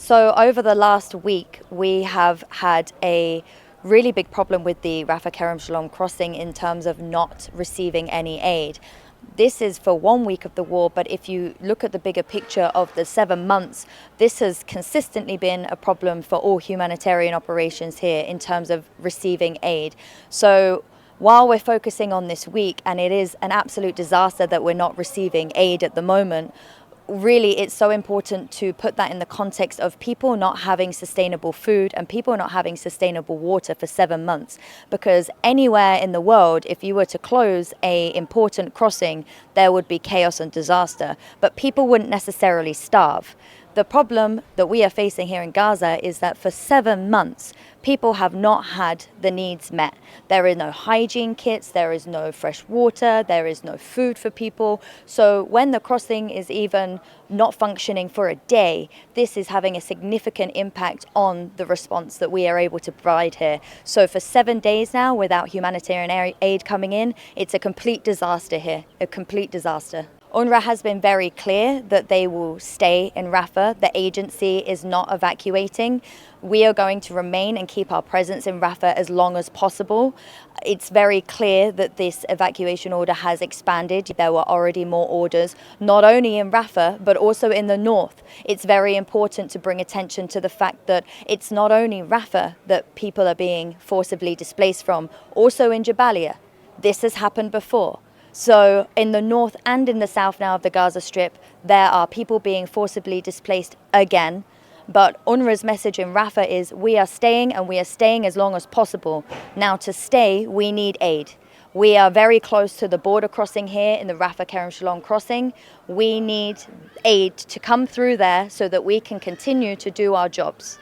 So over the last week, we have had a really big problem with the Rafah Kerem Shalom crossing in terms of not receiving any aid. This is for 1 week of the war, but if you look at the bigger picture of the 7 months, this has consistently been a problem for all humanitarian operations here in terms of receiving aid. So while we're focusing on this week, and it is an absolute disaster that we're not receiving aid at the moment, really it's so important to put that in the context of people not having sustainable food and people not having sustainable water for 7 months. Because anywhere in the world, if you were to close an important crossing, there would be chaos and disaster, but people wouldn't necessarily starve. The problem that we are facing here in Gaza is that for 7 months, people have not had the needs met. There are no hygiene kits, there is no fresh water, there is no food for people. So when the crossing is even not functioning for a day, this is having a significant impact on the response that we are able to provide here. So for 7 days now, without humanitarian aid coming in, it's a complete disaster here, a complete disaster. UNRWA has been very clear that they will stay in Rafah. The agency is not evacuating. We are going to remain and keep our presence in Rafah as long as possible. It's very clear that this evacuation order has expanded. There were already more orders, not only in Rafah, but also in the north. It's very important to bring attention to the fact that it's not only Rafah that people are being forcibly displaced from, also in Jabalia. This has happened before. So in the north and in the south now of the Gaza Strip, there are people being forcibly displaced again. But UNRWA's message in Rafah is we are staying, and we are staying as long as possible. Now to stay, we need aid. We are very close to the border crossing here in the Rafah Kerem Shalom crossing. We need aid to come through there so that we can continue to do our jobs.